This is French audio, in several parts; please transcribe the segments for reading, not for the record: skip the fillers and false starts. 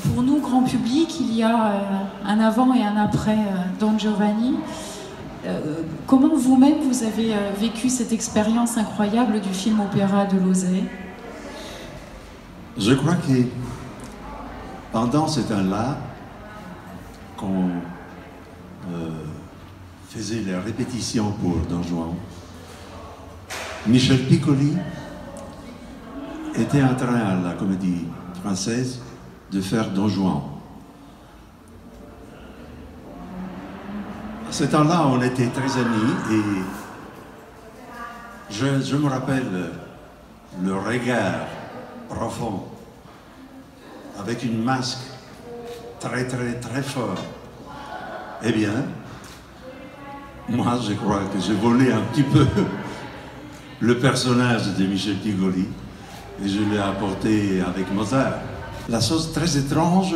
Pour nous, grand public, il y a un avant et un après Don Giovanni. Comment vous-même, vous avez vécu cette expérience incroyable du film opéra de Losey? Je crois que pendant ce temps-là, qu'on faisait les répétitions pour Don Juan, Michel Piccoli était en train à la Comédie Française de faire Don Juan. À ce temps-là, on était très amis et je me rappelle le regard profond, avec une masque très fort. Eh bien, moi je crois que j'ai volé un petit peu le personnage de Michel Piccoli et je l'ai apporté avec Mozart. La chose très étrange,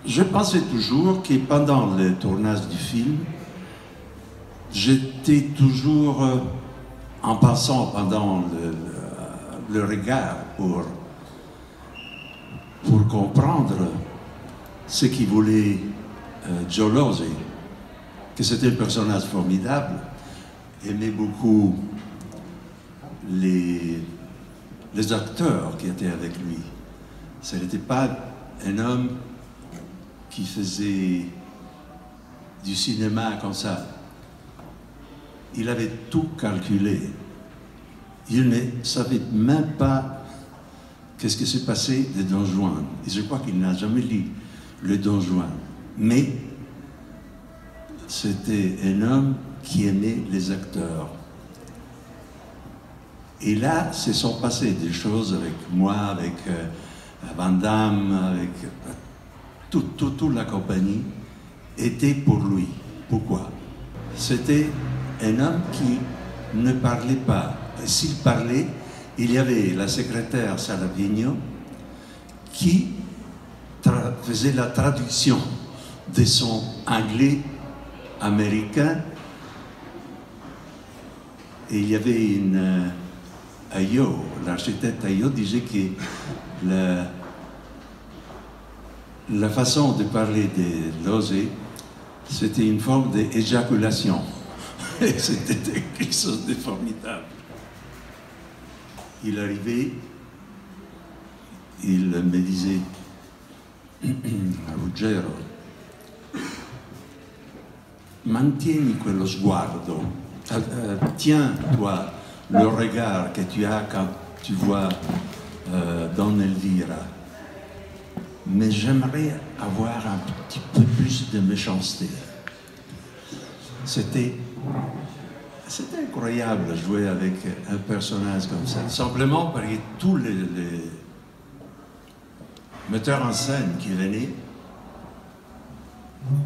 je pensais toujours que pendant le tournage du film, j'étais toujours en passant pendant le regard pour comprendre ce qu'il voulait Joe Losey, que c'était un personnage formidable, aimait beaucoup les acteurs qui étaient avec lui. Ce n'était pas un homme qui faisait du cinéma comme ça. Il avait tout calculé. Il ne savait même pas qu'est-ce qui s'est passé de Don Juan. Et je crois qu'il n'a jamais lu le Don Juan. Mais c'était un homme qui aimait les acteurs. Et là, se sont passées des choses avec moi, avec Van Damme, avec toute la compagnie, était pour lui. Pourquoi? C'était un homme qui ne parlait pas. Et s'il parlait, il y avait la secrétaire Salavigno qui faisait la traduction de son anglais américain. Et il y avait une Ayo, l'architecte Ayo disait que la façon de parler de Losey, c'était une forme d'éjaculation. Et c'était quelque chose de formidable. Il arrivait, il me disait, Ruggero, mantieni quello sguardo, tiens-toi le regard que tu as quand tu vois Don Elvira. Mais j'aimerais avoir un petit peu plus de méchanceté. C'était incroyable de jouer avec un personnage comme ça. Simplement parce que tous les metteurs en scène qui venaient,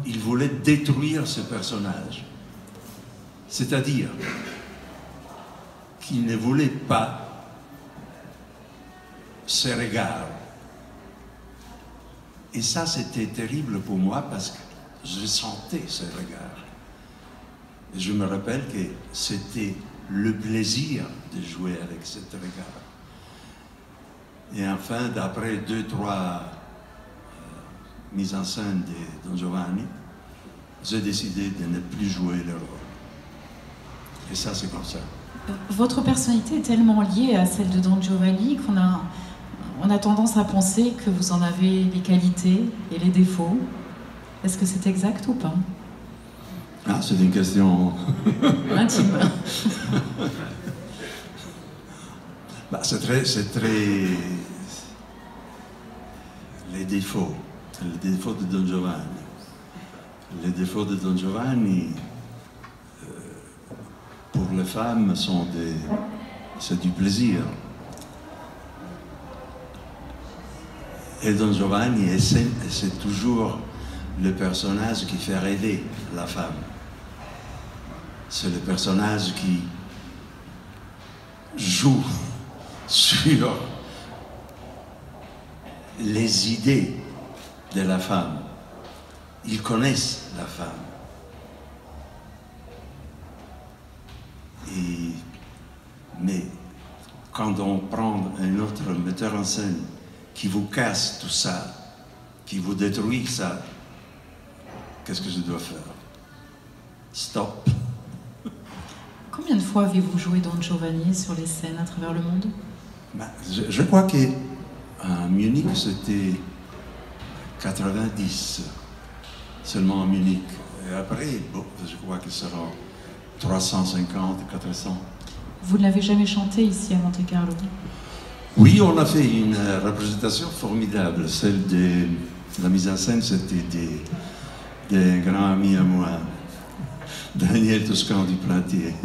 ils voulaient détruire ce personnage. C'est-à-dire qu'ils ne voulaient pas ces regards. Et ça, c'était terrible pour moi parce que je sentais ces regards. Et je me rappelle que c'était le plaisir de jouer avec cet regard. Et enfin, d'après 2-3 mises en scène de Don Giovanni, j'ai décidé de ne plus jouer le rôle. Et ça, c'est comme ça. Votre personnalité est tellement liée à celle de Don Giovanni qu'on a tendance à penser que vous en avez les qualités et les défauts. Est-ce que c'est exact ou pas? Ah, c'est une question intime. Bah, c'est très... Les défauts de Don Giovanni. Les défauts de Don Giovanni, pour les femmes, c'est du plaisir. Et Don Giovanni, c'est toujours le personnage qui fait rêver la femme. C'est le personnage qui joue sur les idées de la femme. Ils connaissent la femme. Mais quand on prend un autre metteur en scène qui vous casse tout ça, qui vous détruit ça, qu'est-ce que je dois faire? Stop. Combien de fois avez-vous joué Don Giovanni sur les scènes à travers le monde? Je crois qu'à Munich, c'était 90, seulement à Munich. Et après, bon, je crois que ce sera 350, 400. Vous ne l'avez jamais chanté ici à Monte-Carlo? Oui, on a fait une représentation formidable. Celle de la mise en scène, c'était des grands amis à moi, Daniel Toscan du Plantier,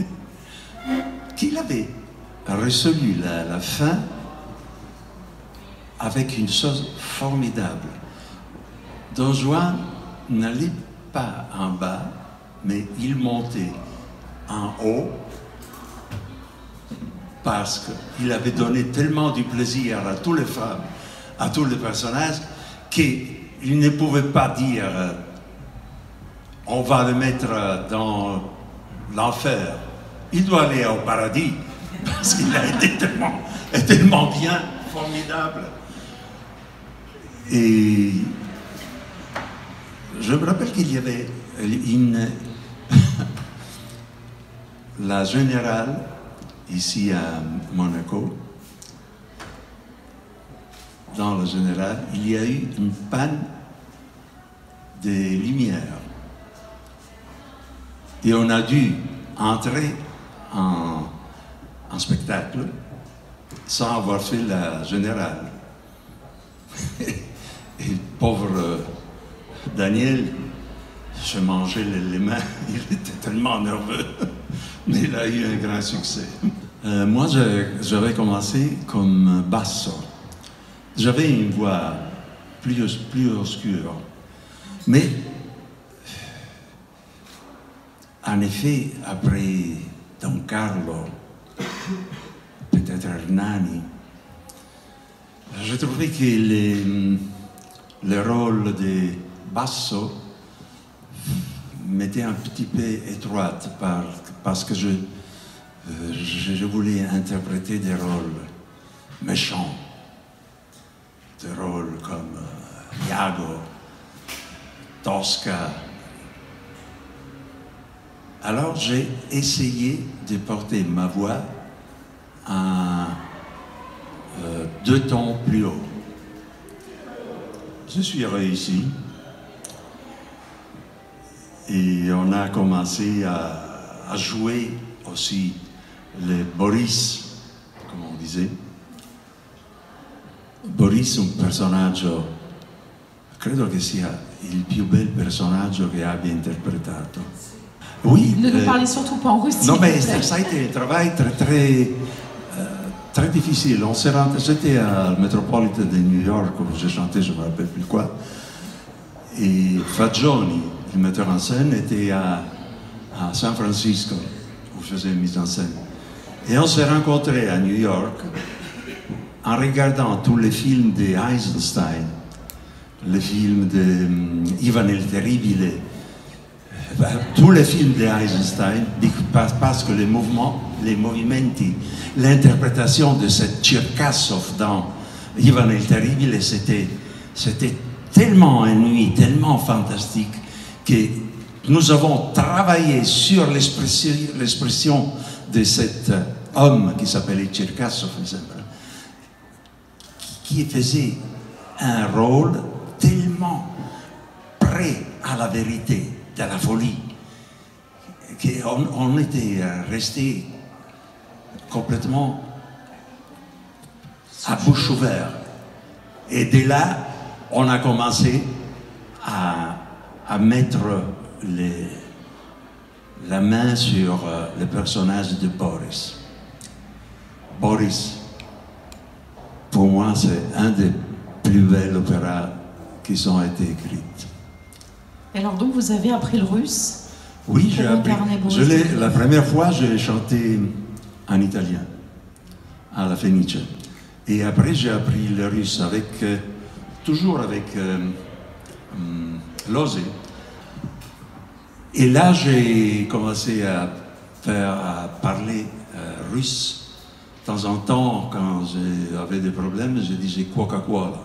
qui avait résolu la fin avec une chose formidable. Don Juan n'allait pas en bas, mais il montait en haut parce qu'il avait donné tellement du plaisir à toutes les femmes, à tous les personnages, qu'il ne pouvait pas dire on va le mettre dans l'enfer. Il doit aller au paradis, parce qu'il a été tellement bien, formidable. Et je me rappelle qu'il y avait la générale, ici à Monaco, dans la générale, il y a eu une panne des lumières. Et on a dû entrer en spectacle sans avoir fait la générale. Et le pauvre Daniel, je mangeais les mains, il était tellement nerveux, mais il a eu un grand succès. Moi, j'avais commencé comme basso. J'avais une voix plus obscure, mais en effet, après Don Carlo, peut-être Hernani, je trouvais que le rôle de basso m'était un petit peu étroite parce que je voulais interpréter des rôles méchants, des rôles comme Iago, Tosca. Alors j'ai essayé de porter ma voix à 2 tons plus haut. Je suis réussi et on a commencé à jouer aussi le Boris, comme on disait. Boris è un personaggio, credo che sia il più bel personaggio che abbia interpretato. Oui, ne nous parlez surtout pas en russe. Non, mais ça a été un travail très difficile. J'étais à Metropolitan de New York où j'ai chanté, je ne me rappelle plus quoi. Et Fagioni, le metteur en scène, était à San Francisco où je faisais une mise en scène. Et on s'est rencontrés à New York en regardant tous les films d'Eisenstein, les films d'Ivan el Terribile, tous les films d'Eisenstein, parce que les movimenti, l'interprétation de cette Tcherkassov dans Ivan el Terribile, c'était tellement ennuyé, tellement fantastique, que nous avons travaillé sur l'expression de cet homme qui s'appelait Tcherkassov, qui faisait un rôle tellement près à la vérité, de la folie, qu'on était resté complètement à bouche ouverte. Et dès là, on a commencé à mettre la main sur le personnage de Boris. Boris, pour moi, c'est un des plus bels opéras qui ont été écrits. Et alors donc vous avez appris le russe? Oui, j'ai appris. La première fois, j'ai chanté en italien, à la Fenice. Et après, j'ai appris le russe toujours avec Lose. Et là, j'ai commencé à parler russe temps en temps, quand j'avais des problèmes, je disais Coca-Cola.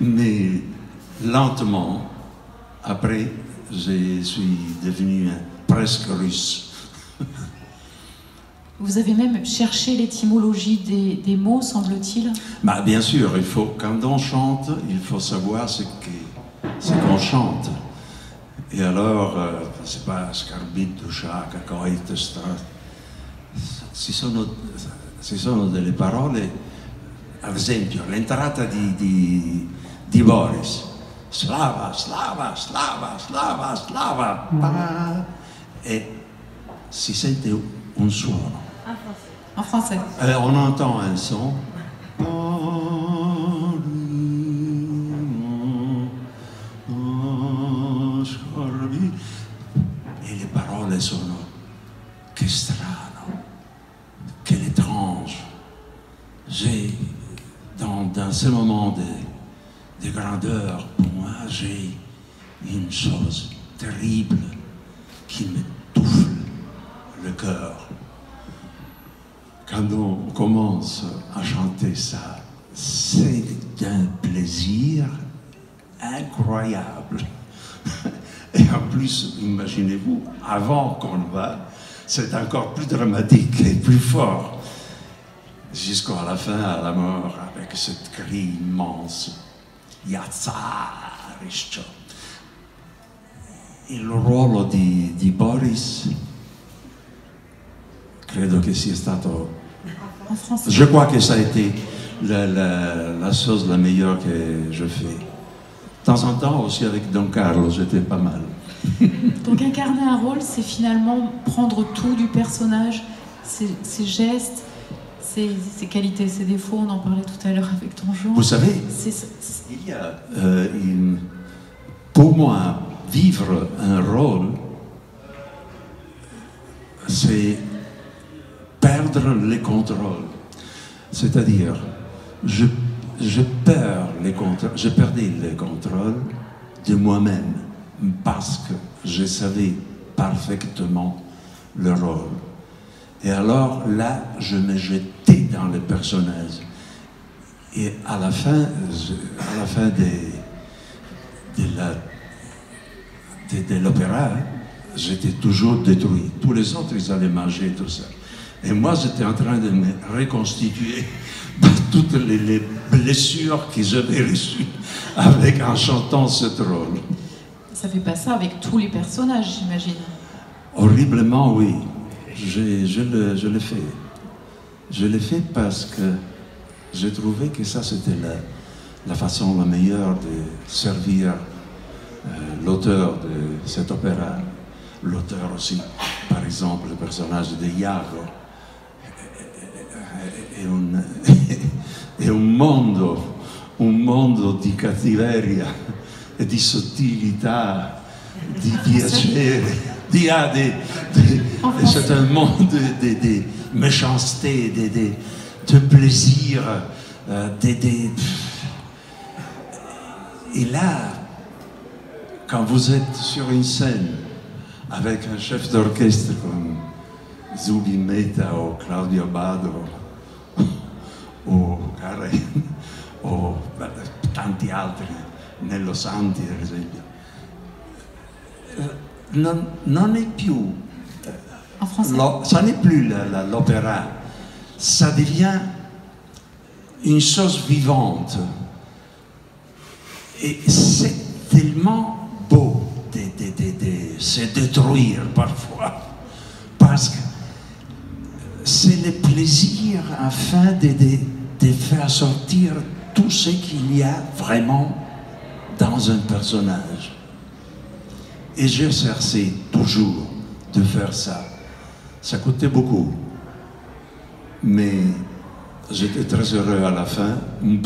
mais lentement, après, je suis devenu presque russe. Vous avez même cherché l'étymologie des mots, semble-t-il? Bah, bien sûr, quand on chante, il faut savoir ce qu'on chante. E allora, si fa scarbitto, sciacca, coite, ci sono delle parole, ad esempio l'entrata di Boris, Slava, Slava, Slava, Slava, Slava, e si sente un suono. En français. On entend un son. Et les paroles sono che strano, quelle étrange. J'ai, dans ce moment de grandeur, pour moi, j'ai une chose terrible qui me touche le cœur. Quand on commence à chanter ça, c'est un plaisir incroyable. Et en plus, imaginez-vous, avant qu'on va, c'est encore plus dramatique et plus fort. Jusqu'à la fin, à la mort, avec ce cri immense. Yatsaristo. Il ruolo di Boris, credo che sia stato... En français. Je crois que ça a été la chose la meilleure que je fais. De temps en temps aussi avec Don Carlos, j'étais pas mal. Donc incarner un rôle, c'est finalement prendre tout du personnage, ses gestes, ses qualités, ses défauts, on en parlait tout à l'heure avec ton Jean. Vous savez, il y a pour moi, vivre un rôle, c'est perdre le contrôle. C'est-à-dire, je perdais le contrôle de moi-même parce que je savais parfaitement le rôle. Et alors là, je me jetais dans le personnage. Et à la fin de l'opéra, j'étais toujours détruit. Tous les autres, ils allaient manger tout ça. Et moi, j'étais en train de me reconstituer de toutes les blessures que j'avais reçues en chantant ce rôle. Ça fait pas ça avec tous les personnages, j'imagine. Horriblement, oui. Je l'ai fait. Je l'ai fait parce que j'ai trouvé que ça, c'était la façon la meilleure de servir l'auteur de cet opéra. L'auteur aussi, par exemple, le personnage de Iago. È un mondo di cattiveria e di sottilità, di piacere, c'est un monde de méchanceté, de plaisir, et là, quand vous êtes sur une scène avec un chef d'orchestre comme Zubin Mehta ou Claudio Abbado o Karen o tanti altri, Nello Santi per esempio, non è più, ça n'est plus l'opéra, ça devient une chose vivante et c'est tellement beau de se détruire parfois parce que c'est le plaisir afin de faire sortir tout ce qu'il y a vraiment dans un personnage. Et j'ai cherché toujours de faire ça. Ça coûtait beaucoup. Mais j'étais très heureux à la fin,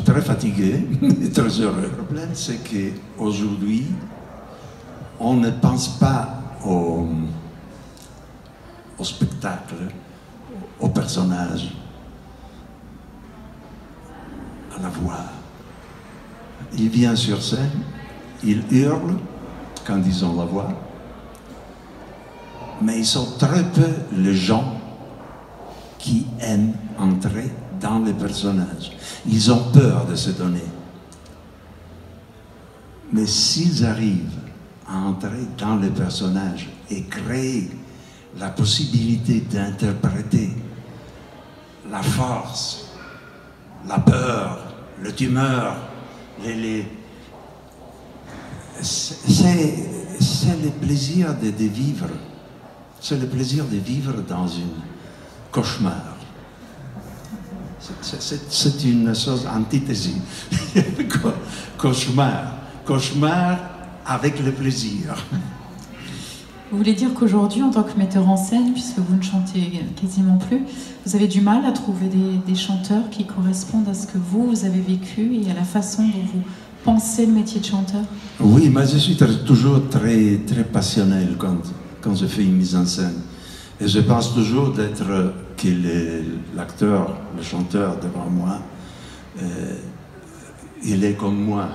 très fatigué, mais très heureux. Le problème, c'est qu'aujourd'hui, on ne pense pas au spectacle, au personnage, à la voix. Il vient sur scène, il hurle quand ils ont la voix, mais ils sont très peu les gens qui aiment entrer dans les personnages. Ils ont peur de se donner. Mais s'ils arrivent à entrer dans les personnages et créer la possibilité d'interpréter la force, la peur, le tumeur, c'est le plaisir de vivre. C'est le plaisir de vivre dans un cauchemar. C'est une chose antithèse. Cauchemar. Cauchemar avec le plaisir. Vous voulez dire qu'aujourd'hui, en tant que metteur en scène, puisque vous ne chantez quasiment plus, vous avez du mal à trouver des chanteurs qui correspondent à ce que vous avez vécu et à la façon dont vous pensez le métier de chanteur? Oui, mais je suis toujours très passionnel quand je fais une mise en scène. Et je pense toujours d'être que l'acteur, le chanteur devant moi, il est comme moi.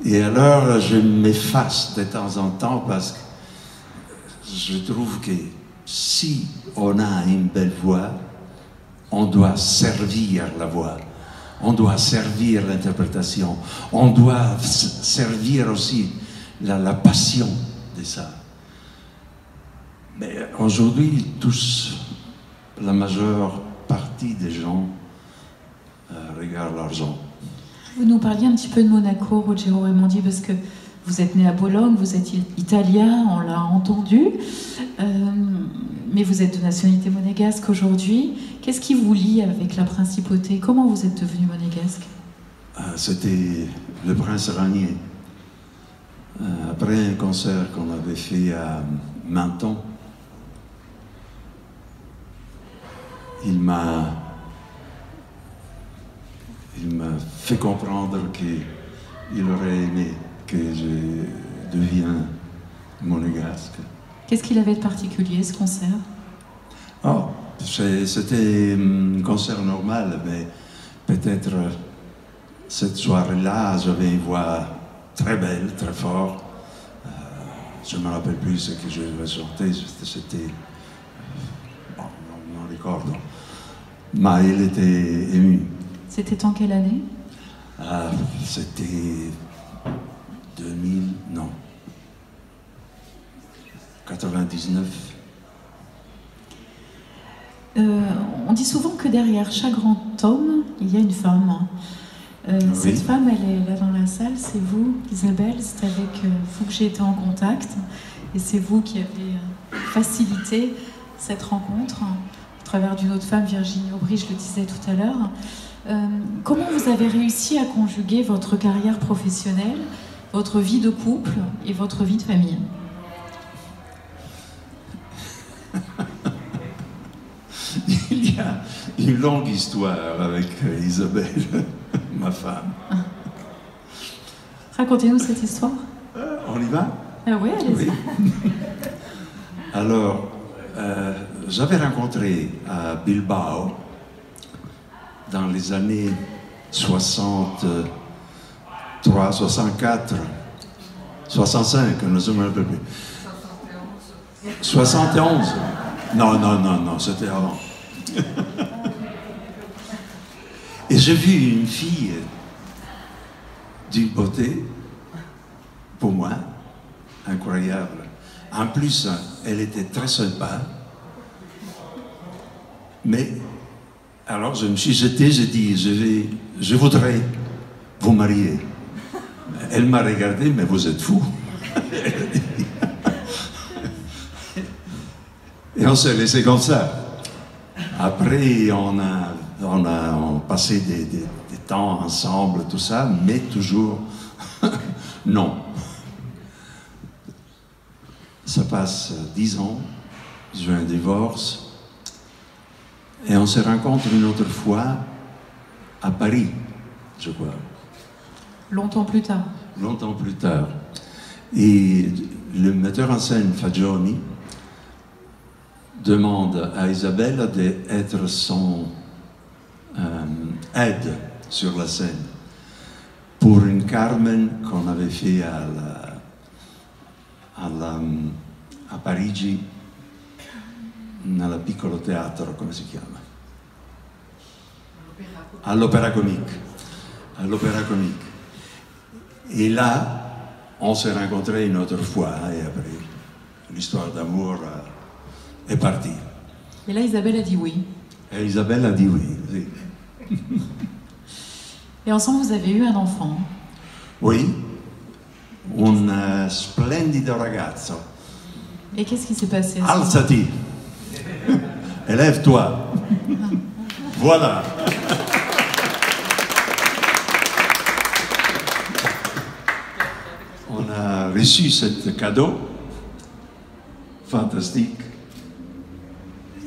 Et alors, je m'efface de temps en temps parce que je trouve que si on a une belle voix, on doit servir la voix, on doit servir l'interprétation, on doit servir aussi la passion de ça. Mais aujourd'hui, tous, la majeure partie des gens regardent l'argent. Vous nous parliez un petit peu de Monaco, Ruggero Raimondi, parce que vous êtes né à Bologne, vous êtes italien, on l'a entendu, mais vous êtes de nationalité monégasque aujourd'hui. Qu'est-ce qui vous lie avec la principauté? Comment vous êtes devenu monégasque? C'était le prince Ranier. Après un concert qu'on avait fait à Menton, il m'a fait comprendre qu'il aurait aimé que je devienne monégasque. Qu'est-ce qu'il avait de particulier, ce concert? Oh, c'était un concert normal, mais peut-être cette soirée-là, j'avais une voix très belle, très forte. Je ne me rappelle plus ce que je chantais, c'était... Bon, non ricordo. Mais il était ému. C'était en quelle année? C'était 2000, non, 99. On dit souvent que derrière chaque grand homme, il y a une femme. Oui. Cette femme, elle est là dans la salle, c'est vous, Isabelle, c'est avec vous que j'ai été en contact, et c'est vous qui avez facilité cette rencontre à travers d'une autre femme, Virginie Aubry, je le disais tout à l'heure. Comment vous avez réussi à conjuguer votre carrière professionnelle, votre vie de couple et votre vie de famille? Il y a une longue histoire avec Isabelle, ma femme. Racontez-nous cette histoire. On y va? Oui, allez-y. Oui. Alors, j'avais rencontré à Bilbao, dans les années 63, 64, 65, ne me rappelle plus. 71. Non, c'était avant. Et j'ai vu une fille d'une beauté, pour moi, incroyable. En plus, elle était très sympa. Mais, alors je me suis jeté, j'ai dit, je voudrais vous marier. Elle m'a regardé, mais vous êtes fou. Et on s'est laissé comme ça. Après, on a passé des temps ensemble, tout ça, mais toujours non. Ça passe 10 ans, j'ai un divorce, et on se rencontre une autre fois à Paris, je crois. Longtemps plus tard. Longtemps plus tard. Et le metteur en scène, Fagioni, demande à Isabelle d'être son aide sur la scène pour une Carmen qu'on avait fait à Parigi nel piccolo teatro, come si chiama? À l'Opéra Comique. À l'Opéra Comique. Et là, on s'est rencontrés une autre fois, et après, l'histoire d'amour est partie. Et là, Isabelle a dit oui. Et Isabelle a dit oui. Sì. Et ensemble, vous avez eu un enfant. Oui, un splendido ragazzo. Et qu'est-ce qui s'est passé? Alzati, élève-toi. Voilà. On a reçu ce cadeau fantastique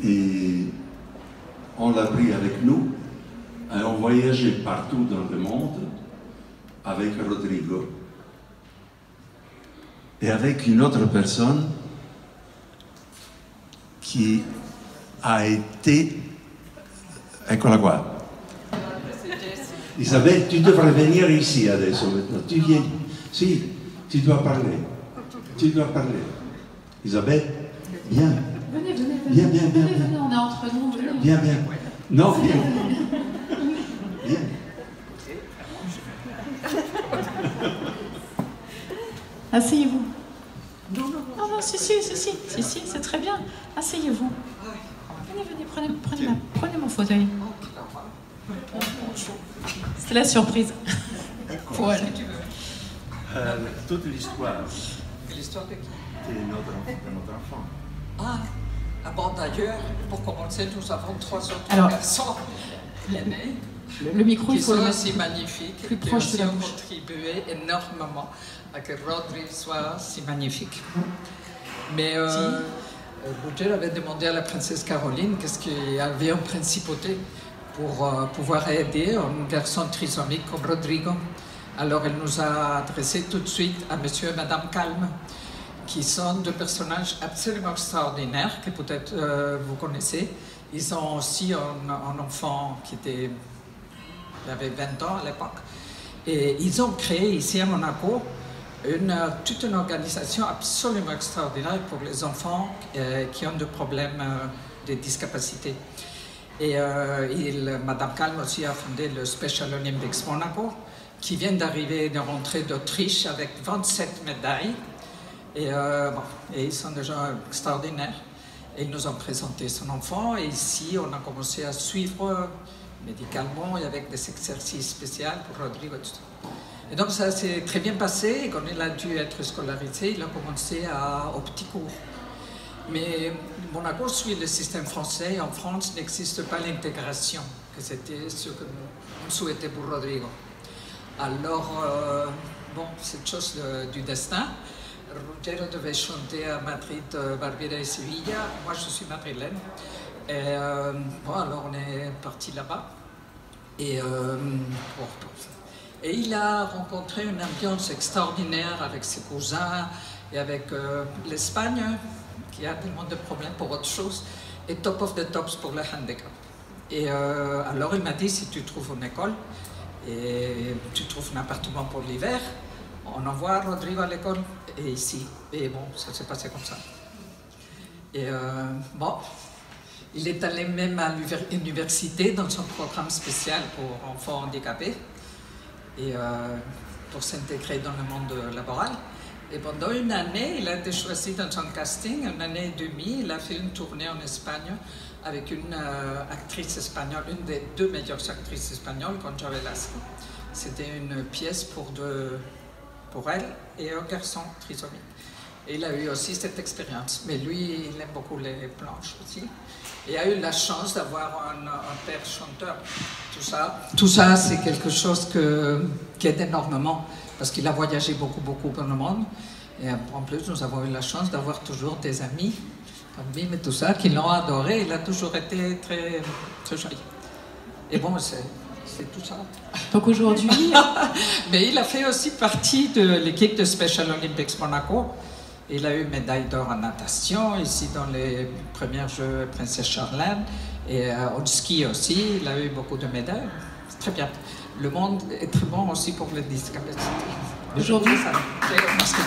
et on l'a pris avec nous et on voyageait partout dans le monde avec Rodrigo et avec une autre personne qui a été... Eccola qua. Isabelle, tu devrais venir ici adesso maintenant. Tu viens. Si, tu dois parler. Tu dois parler. Isabelle, viens. Venez, venez, venez. Viens, viens, viens. Venez, on est entre nous. Venez. Viens, viens. Non, viens. Viens. Asseyez-vous. Non, non, si, c'est très bien. Asseyez-vous. Venez, venez, prenez mon fauteuil. C'était la surprise. Pour elle. Toute l'histoire. L'histoire de qui? C'est notre enfant. Ah bon, d'ailleurs, pour commencer, nous avons 3 autres Alors, garçons aînés Le micro, il qui faut sont le aussi mettre magnifiques plus et proche de aussi la ont bouche. contribué énormément à que Rodri soit si magnifique. Mais Roger avait demandé à la princesse Caroline qu'est-ce qu'il y avait en principauté pour pouvoir aider un garçon trisomique comme Rodrigo. Alors elle nous a adressé tout de suite à monsieur et madame Calme, qui sont 2 personnages absolument extraordinaires que peut-être vous connaissez. Ils ont aussi un enfant qui avait 20 ans à l'époque. Et ils ont créé ici à Monaco toute une organisation absolument extraordinaire pour les enfants qui ont des problèmes de discapacité. Et Madame Calme aussi a fondé le Special Olympics Monaco, qui vient d'arriver, de rentrer d'Autriche avec 27 médailles. Et ils sont des gens extraordinaires. Et ils nous ont présenté son enfant. Et ici, on a commencé à suivre médicalement et avec des exercices spéciaux pour Rodrigo. Et donc ça s'est très bien passé. Et quand il a dû être scolarisé, il a commencé au petit cours. Mais Monaco suit le système français. En France, n'existe pas l'intégration, que c'était ce que nous souhaitait pour Rodrigo. Alors, cette chose du destin. Ruggiero devait chanter à Madrid, Barbera et Sevilla. Moi, je suis madrilène. Et alors on est parti là-bas. Et il a rencontré une ambiance extraordinaire avec ses cousins et avec l'Espagne, qui a tellement de problèmes pour autre chose, et top of the tops pour le handicap. Et alors il m'a dit, si tu trouves une école et tu trouves un appartement pour l'hiver, on envoie Rodrigo à l'école et ici. Et bon, ça s'est passé comme ça. Et il est allé même à l'université dans son programme spécial pour enfants handicapés et pour s'intégrer dans le monde laboral. Et pendant une année, il a été choisi dans un casting, 1 année et demie. Il a fait une tournée en Espagne avec une actrice espagnole, une des 2 meilleures actrices espagnoles, Concha Velasco. C'était une pièce pour elle et un garçon trisomique. Et il a eu aussi cette expérience. Mais lui, il aime beaucoup les planches aussi. Et il a eu la chance d'avoir un père chanteur. Tout ça c'est quelque chose qui aide énormément parce qu'il a voyagé beaucoup dans le monde. Et en plus, nous avons eu la chance d'avoir toujours des amis comme Bim et tout ça qui l'ont adoré. Il a toujours été très, très joli. Et bon, c'est tout ça. Donc aujourd'hui... Mais il a fait aussi partie de l'équipe de Special Olympics Monaco. Il a eu médaille d'or en natation, ici dans les premiers Jeux Princesse Charlène. Et au ski aussi, il a eu beaucoup de médailles. C'est très bien. Le monde est très bon aussi pour les discapacités. Aujourd'hui, ça me plaît parce que...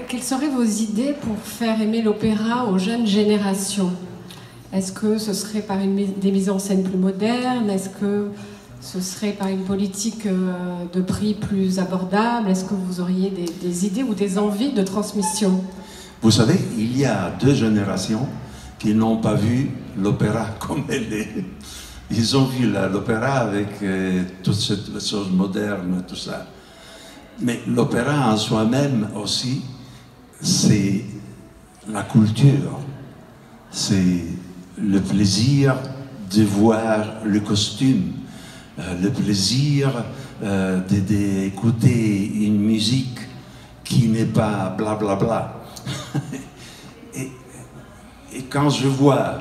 Quelles seraient vos idées pour faire aimer l'opéra aux jeunes générations? Est-ce que ce serait par des mises en scène plus modernes? Est-ce que ce serait par une politique de prix plus abordable? Est-ce que vous auriez des idées ou des envies de transmission? Vous savez, il y a 2 générations qui n'ont pas vu l'opéra comme elle est. Ils ont vu l'opéra avec toutes ces choses modernes, tout ça. Mais l'opéra en soi-même aussi, c'est la culture. C'est le plaisir de voir le costume, le plaisir d'écouter une musique qui n'est pas blablabla. Bla bla. Et quand je vois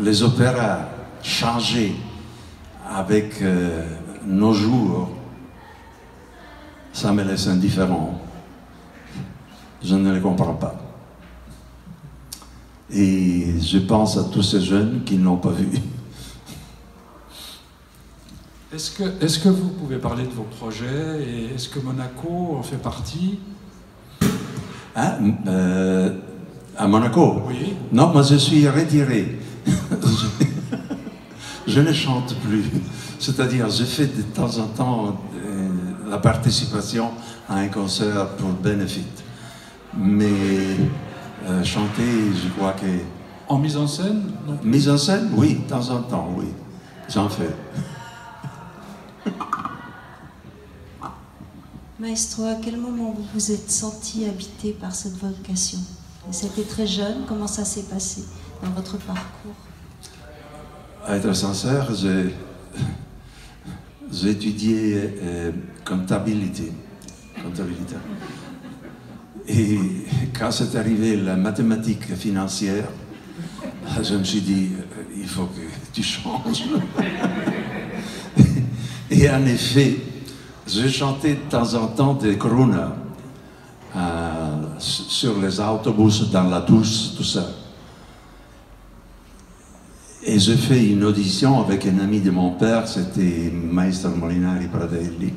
les opéras changer avec nos jours, ça me laisse indifférent. Je ne les comprends pas. Et je pense à tous ces jeunes qui ne l'ont pas vu. Est-ce que vous pouvez parler de vos projets et est-ce que Monaco en fait partie? Ah, à Monaco? Oui. Non, moi je suis retiré. Je ne chante plus. C'est-à-dire, je fais de temps en temps la participation à un concert pour Benefit. Mais chanter, je crois que... En mise en scène? Non. Mise en scène, oui, de temps en temps, oui. J'en fais. Maestro, à quel moment vous vous êtes senti habité par cette vocation? C'était très jeune, comment ça s'est passé dans votre parcours? À être sincère, j'ai étudié comptabilité. Et quand c'est arrivé la mathématique financière, je me suis dit, il faut que tu changes. Et en effet, je chantais de temps en temps des crooner sur les autobus, dans la douce, tout ça. Et j'ai fait une audition avec un ami de mon père, c'était Maestro Molinari Pradelli.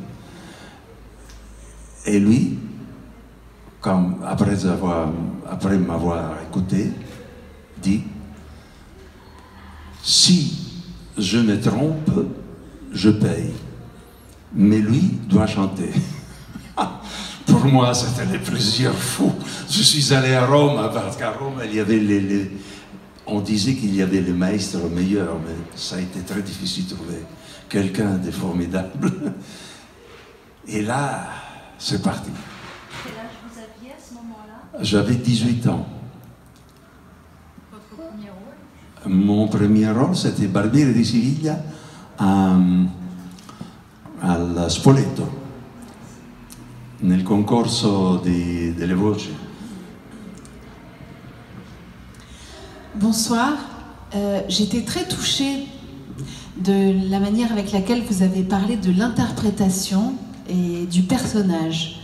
Et lui, après m'avoir écouté, dit: si je me trompe, je paye. Mais lui doit chanter. Pour moi, c'était le plaisir fou. Je suis allé à Rome, parce qu'à Rome, il y avait on disait qu'il y avait les maîtres meilleurs, mais ça a été très difficile de trouver quelqu'un de formidable. Et là, c'est parti. Quel âge vous aviez à ce moment-là? J'avais 18 ans. Votre premier rôle? Mon premier rôle, c'était Barbiere di Siviglia al Spoleto, nel concorso delle voci. Bonsoir. J'étais très touchée de la manière avec laquelle vous avez parlé de l'interprétation et du personnage.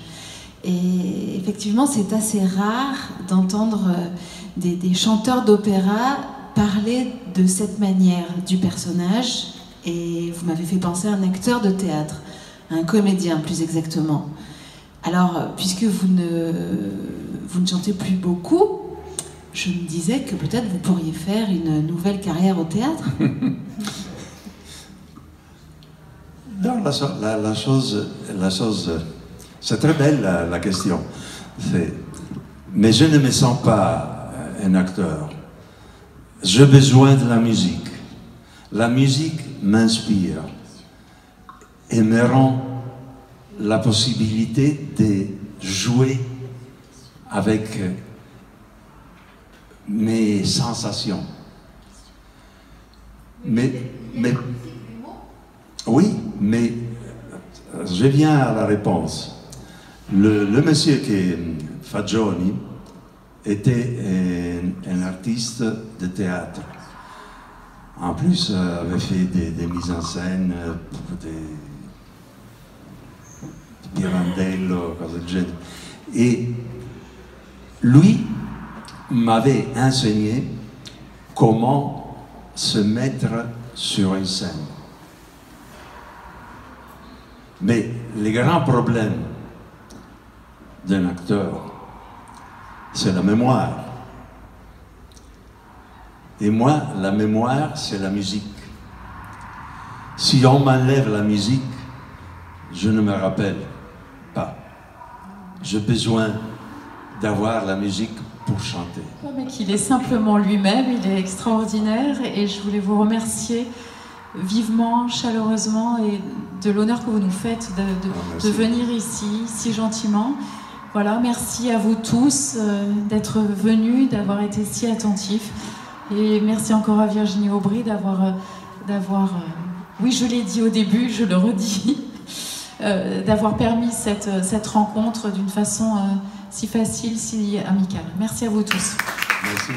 Et effectivement, c'est assez rare d'entendre des chanteurs d'opéra parler de cette manière du personnage. Et vous m'avez fait penser à un acteur de théâtre, à un comédien plus exactement. Alors, puisque vous ne chantez plus beaucoup, je me disais que peut-être vous pourriez faire une nouvelle carrière au théâtre. Non, la chose, c'est très belle la question. Mais je ne me sens pas un acteur. J'ai besoin de la musique. La musique m'inspire et me rend la possibilité de jouer avec mes sensations. Oui, mais je viens à la réponse. Le monsieur qui est Fagioni était un artiste de théâtre. En plus, avait fait des mises en scène, des Pirandello, cose del genere. Et lui m'avait enseigné comment se mettre sur une scène. Mais le grand problème d'un acteur, c'est la mémoire. Et moi, la mémoire, c'est la musique. Si on m'enlève la musique, je ne me rappelle pas. J'ai besoin d'avoir la musique pour chanter. Mais qu'il est simplement lui-même, il est extraordinaire et je voulais vous remercier vivement, chaleureusement et de l'honneur que vous nous faites de venir ici si gentiment. Voilà, merci à vous tous d'être venus, d'avoir été si attentifs et merci encore à Virginie Aubry d'avoir oui, je l'ai dit au début, je le redis, d'avoir permis cette rencontre d'une façon si facile, si amicale. Merci à vous tous. Merci.